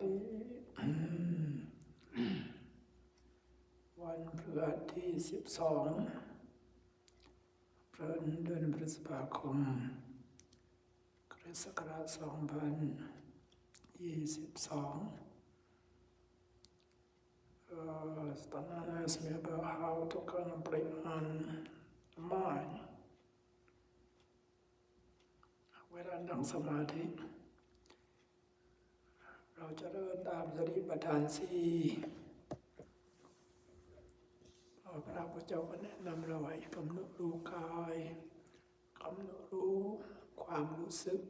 ดีวันพฤหัสที่12เดือนพฤษภาคมคริสต์ศักราช2022 Stana asked me about how to contemplate on the mind เวลานั่งสมาธิเราจะเริ่มตามสติปัฏฐาน4พระพุทธเจ้าก็แนะนำเราให้กำหนดรู้กายกำหนดรู้ความรู้สึก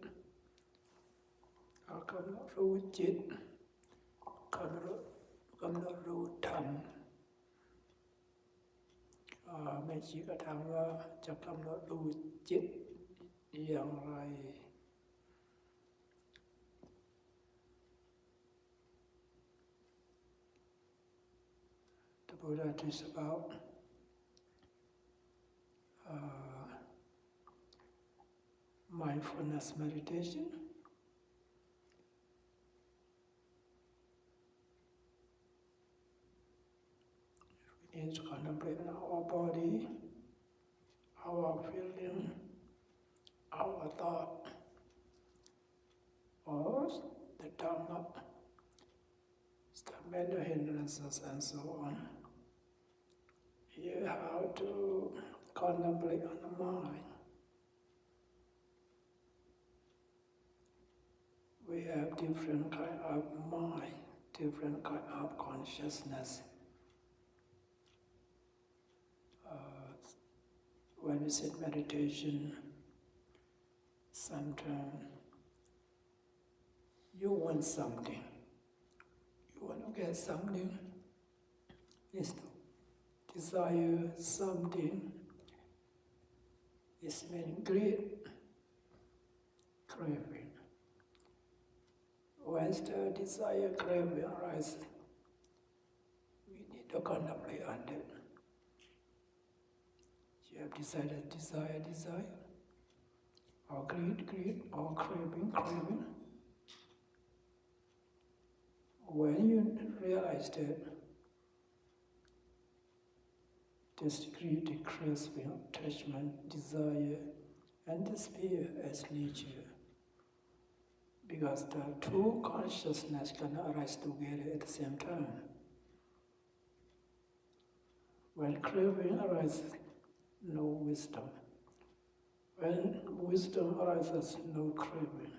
กำหนดรู้จิตกำหนดรู้ธรรมแม่ชีก็ถามว่าจะกำหนดรู้จิตอย่างไร The Buddha teaches about mindfulness meditation. We need to contemplate on our body, our feeling, our thought, or the Dhamma, the mental hindrances, and so on. Here, how to contemplate on the mind. We have different kind of mind, different kind of consciousness. When we sit meditation, sometimes you want something. You want to get something. Is to desire something. It's meaning great craving. Once the desire craving arises, we need to contemplate on it. You have desire, or greed, or craving. When you realize that this greed, craving, attachment, desire, and despair as nature, because the two consciousness cannot arise together at the same time. When craving arises, no wisdom. When wisdom arises, no craving.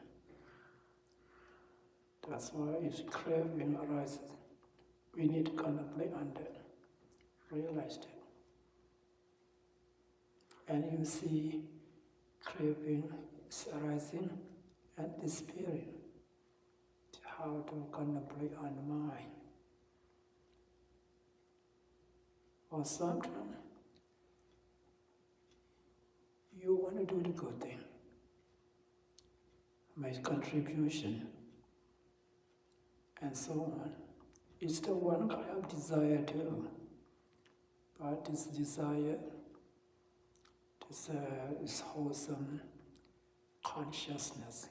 That's why if craving arises, we need to contemplate on that, realize that. And you see craving is arising and despairing. How to contemplate on the mind. Or sometimes you want to do the good thing, make contribution, and so on. It's the one kind of desire too. But this desire, this wholesome consciousness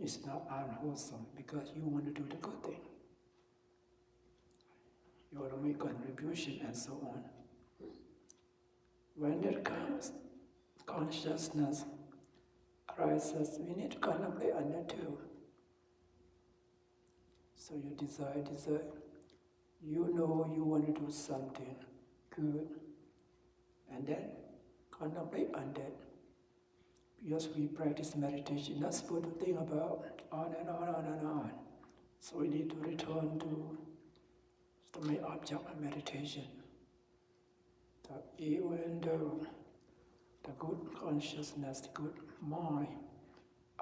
is not unwholesome because you want to do the good thing. You want to make contribution and so on. When there comes consciousness arises, we need to contemplate on that too. So you desire, you know you want to do something good, and then contemplate on that. Because we practice meditation, not supposed to think about on and on. So we need to return to the main object of meditation. That even though the good consciousness, the good mind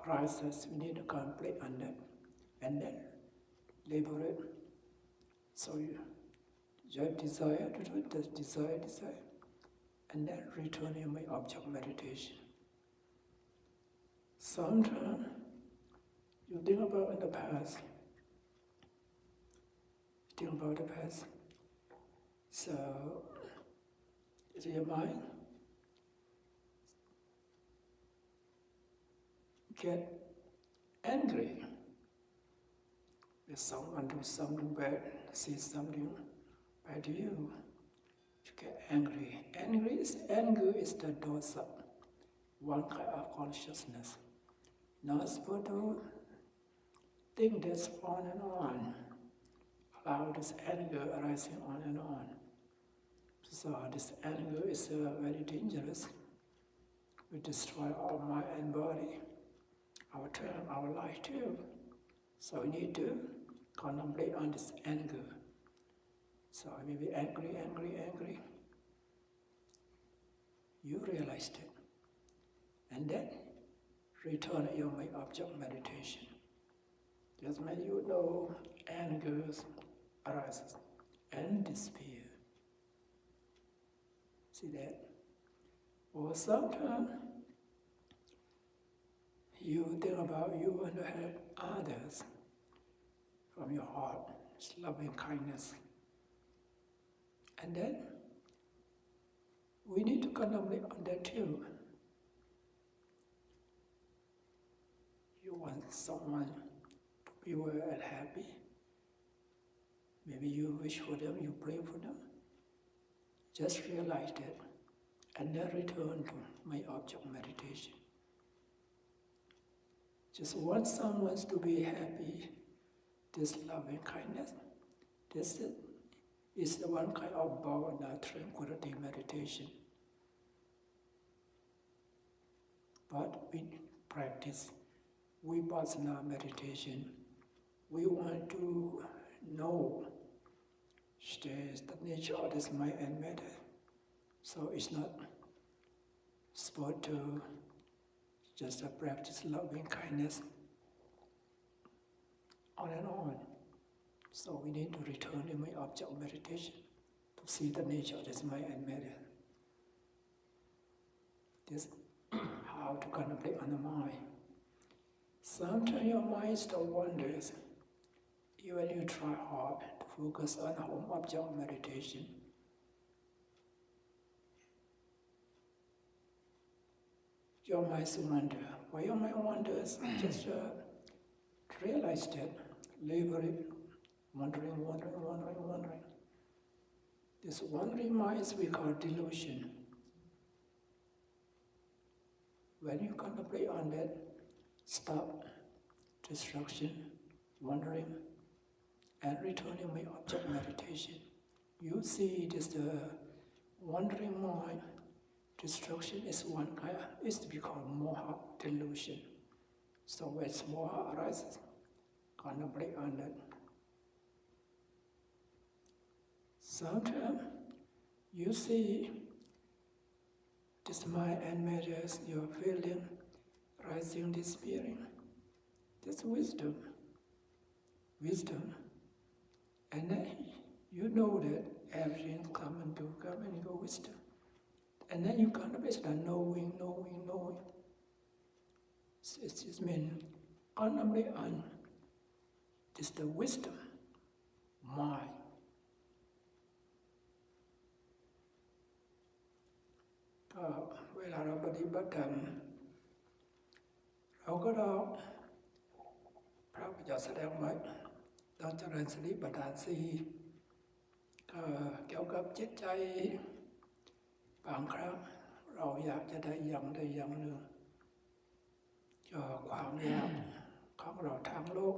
arises, we need to contemplate on that and then liberate. So you have desire to do the desire, and then return to my object meditation. Sometimes you think about in the past. So your mind get angry if someone do something bad, sees something bad to you, you get angry. Anger is the dosa, one kind of consciousness. Not supposed to think this on and on. Allow this anger arising on and on. So this anger is very dangerous. We destroy our mind and body, our time, our life too. So we need to contemplate on this anger. So I may be angry. You realized it. And then return your main object meditation. Just when you know anger arises and disappear. See that? Or sometimes you think about you want to help others from your heart, it's loving kindness. And then we need to contemplate on that too. You want someone to be well and happy. Maybe you wish for them, you pray for them. Just realize that and then return to my object meditation. Just want someone to be happy, this loving kindness. This is the one kind of bhavana, tranquility meditation. But we practice vipassana meditation. We want to know the nature of this mind and matter. So it's not supposed to just practice loving kindness on and on. So we need to return to my object meditation to see the nature of this mind and matter. This how to contemplate on the mind. Sometimes your mind still wanders. Even you try hard to focus on home object meditation. Your mind still wanders. Why your mind wanders? Just realize that. Labor it. Wandering. This wandering mind is we call delusion. When you contemplate on that, stop distraction, wandering, and returning my object meditation. You see this wandering mind, distraction is one kind, is to be called moha, delusion. So when moha arises, contemplate on that. Sometimes you see this mind and matters, your feeling, rising, disappearing. That's wisdom. And then you know that everything come and go, wisdom. And then you contemplate on knowing. It just means contemplate on this the wisdom, mind.เวลาเราปฏิบัติธรรมเราก็เราพระพุทธเจ้าแสดงไว้ตอนเจริญสติปัฏฐานสี่ก็เกี่ยวกับจิตใจบางครั้งเราอยากจะได้อย่างใดอย่างหนึ่งก็ความอยากของเราทางโลก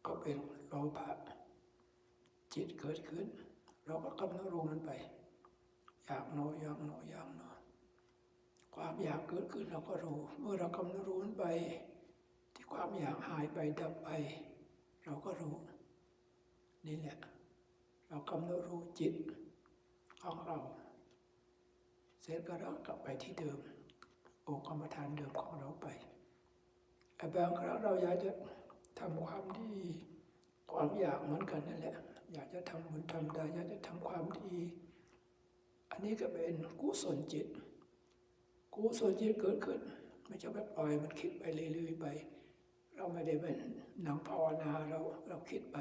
ก็เป็นโลภะจิตเกิดขึ้นเราก็กำหนดรู้มันไปอยากโนความอยากเกิดขึ้นเราก็รู้เมื่อเรากำหนดรู้มันไปที่ความอยากหายไปดับไปเราก็รู้นี่แหละเรากำหนดรู้จิตของเราเสร็จก็เรากลับไปที่เดิมองค์กรรมฐานเดิมของเราไปบางครั้งเราอยากจะทำความดีความอยากเหมือนกันนั่นแหละอยากจะทำบุญทำทานอยากจะทำความดีอันนี้ก็เป็นกุศลจิตเกิดขึ้นไม่ใช่แบบปล่อยมันคิดไปเรื่อยๆไปเราไม่ได้เป็นนั่งภาวนาเราคิดไป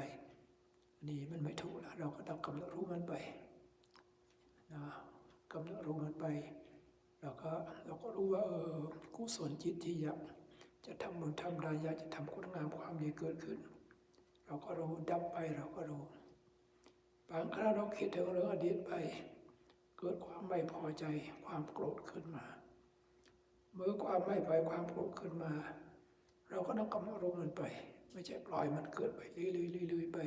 นี่มันไม่ถูกแล้วเราก็ต้องกำหนดรู้มันไปนะกำหนดรู้มันไปเราก็รู้ว่ากุศลจิตที่อยากจะทำบุญทำทานอยากจะทำคุณงามความดีเกิดขึ้น เราก็รู้ดับไปเราก็รู้บางครั้งเราคิดถึงเรื่องอดีตไปเกิดความไม่พอใจความโกรธขึ้นมาเมื่อความไม่พอใจความโกรธขึ้นมาเราก็ต้องกำหนดรู้มันไปไม่ใช่ปล่อยมันเกิดไปเรื่อยๆไป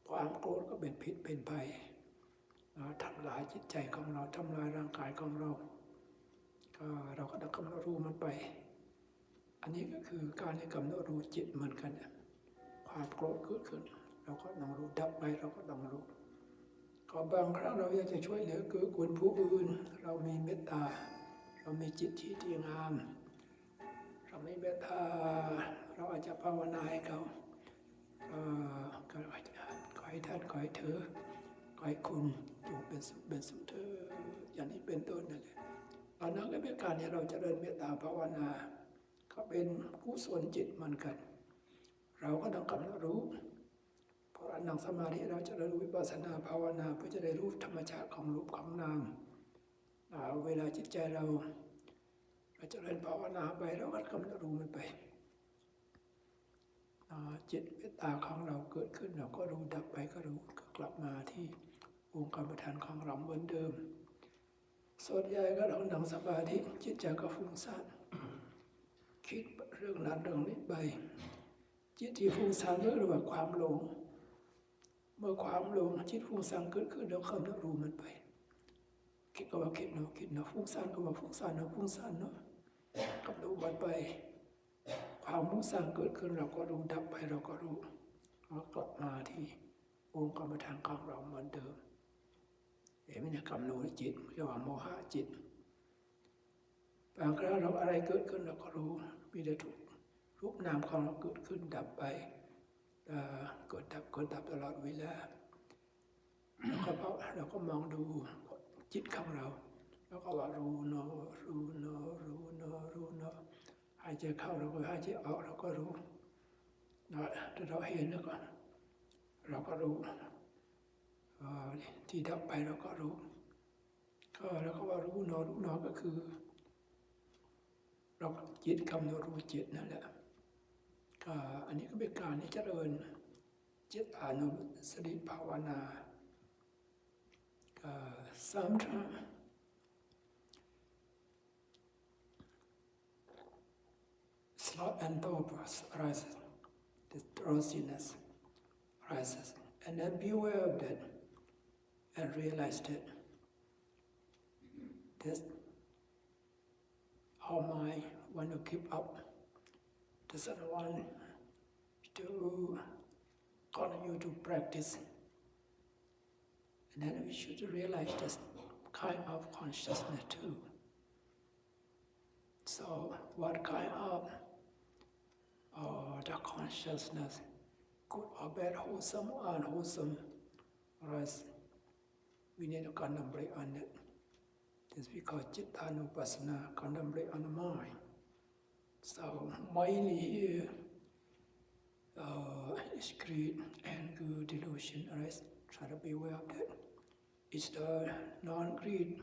ความโกรธก็เป็นพิษเป็นภัยทำลายจิตใจของเราทำลายร่างกายของเราก็เราก็ต้องกำหนดรู้มันไปอันนี้ก็คือการที่กำหนดรู้จิตเหมือนกันความโกรธเกิดขึ้นเราก็ต้องรู้ดับไปเราก็ต้องรู้ก็บางครั้งเราอยากจะช่วยเหลือเกื้อกูลผู้อื่นเรามีเมตตาเรามีจิตที่ดีงามเรามีเมตตาเราอาจจะภาวนาให้เขาก็ขอให้ท่านขอให้เธอขอให้คุณอยู่เป็นสุขเธออย่างนี้เป็นต้นนั่นแหละตอนนั้นก็เป็นการที่เราจะเดินเมตตาภาวนาก็เป็นกุศลจิตเหมือนกันเราก็ต้องกำหนดรู้เพราะนั่งสมาธิเราจะได้รู้วิปัสสนาภาวนาเพื่อจะได้รู้ธรรมชาติของรูปของนามเวลาจิตใจเราจะเดินภาวนาไปเราก็กำหนดรู้มันไปจิตเมตตาของเราเกิดขึ้นเราก็รู้ดับไปก็รู้ก็กลับมาที่องค์กรรมฐานของเราเหมือนเดิมส่วนใหญ่ก็เรานั่งสมาธิจิตใจก็ฟุ้งซ่านคิดเรื่องนั้นเรื่องนี้ไปจิตที่ฟุ้งซ่านเรียกว่าความหลงเมื่อความหลงจิตฟุ้งซ่านเกิดขึ้นเรากำหนดรู้มันไปคิดก็ว่าคิดเนาะคิดเนาะฟุ้งซ่านก็ว่าฟุ้งซ่านเนาะฟุ้งซ่านเนาะกำหนดมันไปความฟุ้งซ่านเกิดขึ้นเราก็รู้ดับไปเราก็รู้แล้วกลับมาที่องค์กรรมฐานของเราเหมือนเดิมเห็นไหมเนี่ยกำหนดจิตเรียกว่าโมหะจิตบางครั้งเราอะไรเกิดขึ้นเราก็รู้มีแต่ทุกรูปนามของเราเกิดขึ้นดับไปเกิดดับตลอดเวลาเราก็มองดูจิตของเราแล้วก็ว่ารู้เนาะหายใจเข้าเราก็หายใจออกเราก็รู้ถ้าเราเห็นแล้วก็เราก็รู้ที่ดับไปเราก็รู้แล้วก็ว่ารู้เนาะก็คือเราจิตกำหนดรู้จิตนั่นแหละอันนี้ก็เป็นการที่เจริญจิตานุสติภาวนาsometimes sloth and torpor arises, the drowsiness arises, and then be aware of that and realize that our mind want to keep up, doesn't want to continue to practice. And then we should realize this kind of consciousness too. So what kind of the consciousness, good or bad, wholesome or unwholesome, we need to contemplate on it. This we call Chittanupassana, contemplate on the mind. So mainly here is greed, anger, delusion, try to be aware of that. It's the non-greed,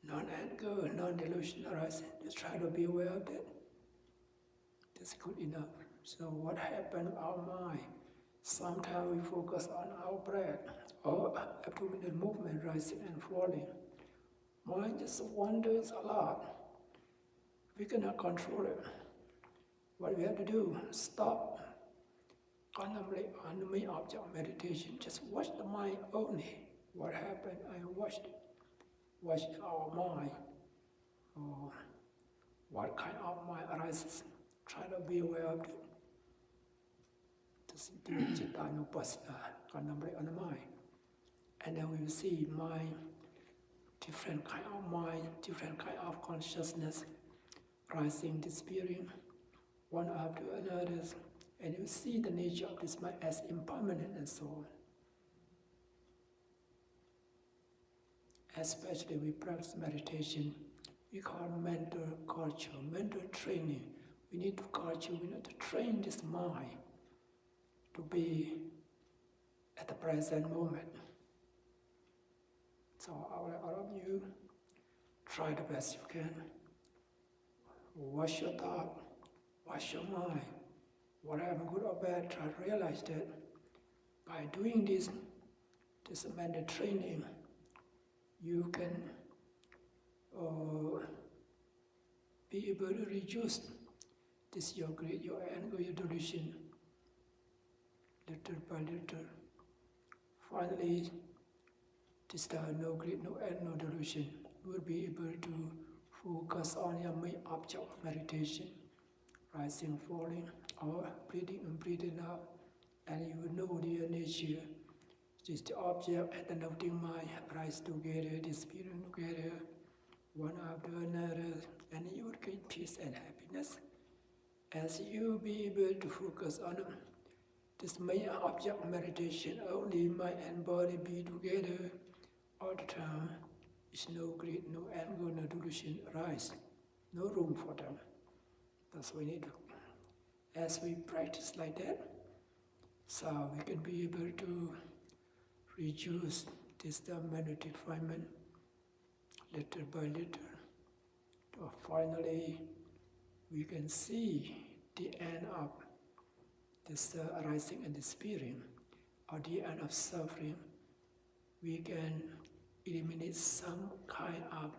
non-anger, non-delusion, just try to be aware of that. That's good enough. So what happened to our mind? Sometimes we focus on our breath or abdominal movement, rising and falling. Mind just wanders a lot. We cannot control it. What we have to do, stop, contemplate on the main object of meditation. Just watch the mind only. What happened? I watch our mind. Or what kind of mind arises? Try to be aware of it. Just do Chittanupassana, contemplate on the mind. And then we will see mind, different kind of mind, different kind of consciousness, rising, disappearing, one after another. And you see the nature of this mind as impermanent and so on. Especially we practice meditation, we call mental culture, mental training. We need to culture, we need to train this mind to be at the present moment. So all of you, try the best you can. Watch your thought, watch your mind, whatever good or bad, try to realize that by doing this mental training, you can be able to reduce this your greed, your anger, your delusion, little by little. Finally, this time no greed, no anger, no delusion, you will be able to focus on your main object of meditation, rising, falling, or breathing and breathing out, and you will know the nature. This the object and the noting mind rise together, disappearing together, one after another, and you will gain peace and happiness. As you be able to focus on this main object of meditation, only mind and body be together all the time. Is no greed, no anger, no delusion arise. No room for them. That's what we need to. As we practice like that, so we can be able to reduce this mental defilement little by little. So finally, we can see the end of this arising and disappearing, or the end of suffering. We can eliminate some kind of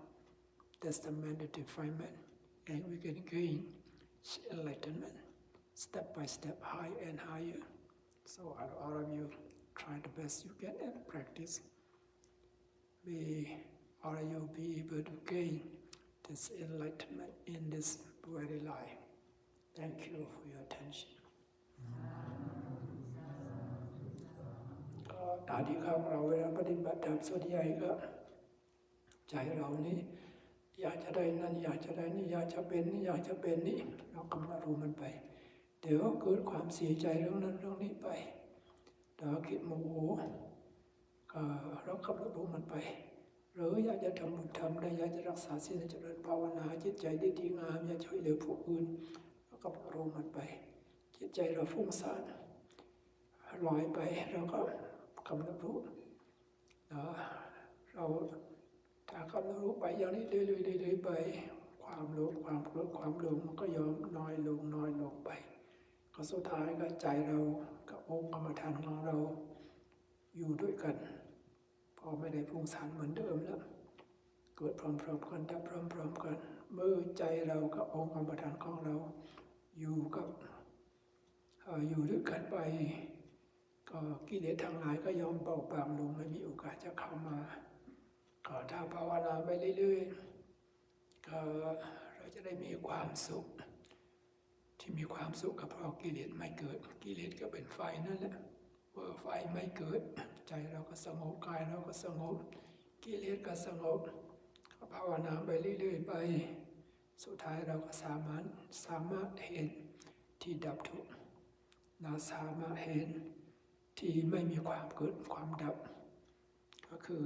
mental defilement, and we can gain enlightenment step by step, higher and higher. So all of you try the best you can and practice. May all of you be able to gain this enlightenment in this very life. Thank you for your attention. หน้าที่ของเราเวลาปฏิบัติธรรมส่วนใหญ่ก็ใจเรานี่อยากจะได้นั่นอยากจะได้นี่อยากจะเป็นนี่อยากจะเป็นนี่เรากำหนดรู้มันไปเดี๋ยวเกิดความเสียใจเรื่องนั้นเรื่องนี้ไปเราคิดโมโหก็เรากำหนดรู้มันไปหรืออยากจะทำบุญทำได้อยากจะรักษาศีลเจริญภาวนาจิตใจดีงามอยากช่วยเหลือผู้อื่นเรากำหนดรู้มันไปจิตใจเราฟุ้งซ่านลอยไปเราก็กำหนดรู้เราถ้ากำหนดรู้ไปอย่างนี้เรื่อยๆไปความโลภความโกรธความหลงมันก็ยอมน้อยลงไปก็สุดท้ายก็ใจเรากับองค์กรรมฐานของเราอยู่ด้วยกันพอไม่ได้ฟุ้งซ่านเหมือนเดิมแล้วเกิดพร้อมๆกันดับพร้อมๆกันเมื่อใจเรากับองค์กรรมฐานของเราอยู่ด้วยกันไปก็กิเลสทั้งหลายก็ยอมเบาบางลงไม่มีโอกาสจะเข้ามาก็ถ้าภาวนาไปเรื่อยๆก็เราจะได้มีความสุขที่มีความสุขก็เพราะกิเลสไม่เกิดกิเลสก็เป็นไฟนั่นแหละเมื่อไฟไม่เกิดใจเราก็สงบกายเราก็สงบกิเลสก็สงบก็ภาวนาไปเรื่อยๆไปสุดท้ายเราก็สามารถเห็นที่ดับทุกข์สามารถเห็นที่ไม่มีความเกิดความดับก็คือ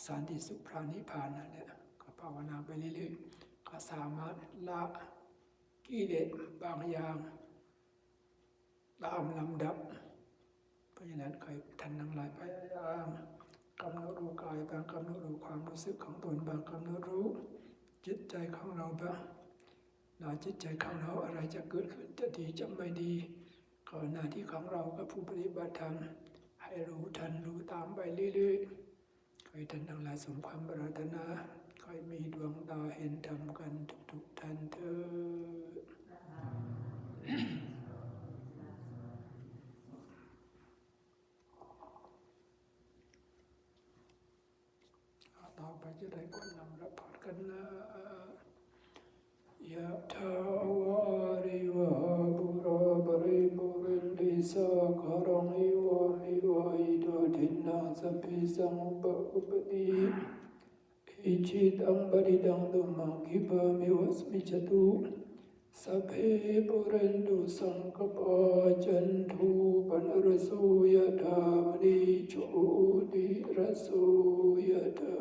สันติสุขพระนิพพานนั่นแหละก็ภาวนาไปเรื่อยๆก็สามารถละกิเลสบางอย่างตามลำดับเพราะฉะนั้นใครท่านทั้งหลายพยายามกำหนดรู้กายบางกำหนดรู้ความรู้สึกของตนบางกำหนดรู้จิตใจของเราบ้างจิตใจของเราอะไรจะเกิดขึ้นจะดีจะไม่ดีก็หน้าที่ของเรากับผู้ปฏิบัติธรรมให้รู้ทันรู้ตามไปเรื่อยๆขอให้ท่านทั้งหลายสมความปรารถนาขอให้มีดวงตาเห็นธรรมกันทุกท่านเถิดต่อไปจะได้คนนำรับพรกันนะยะถาวาริวหาปุราปริปุเรนติสาคารังเอวะเมวะอิโตทินังสัพพิสังอุปติอิจิตังปฏิตังตุมังคิปะเมวะสมิจจตุสัพเพปุเรนตุสังกปาจันทุปนรโสยะถามณีโชติรโสยะถา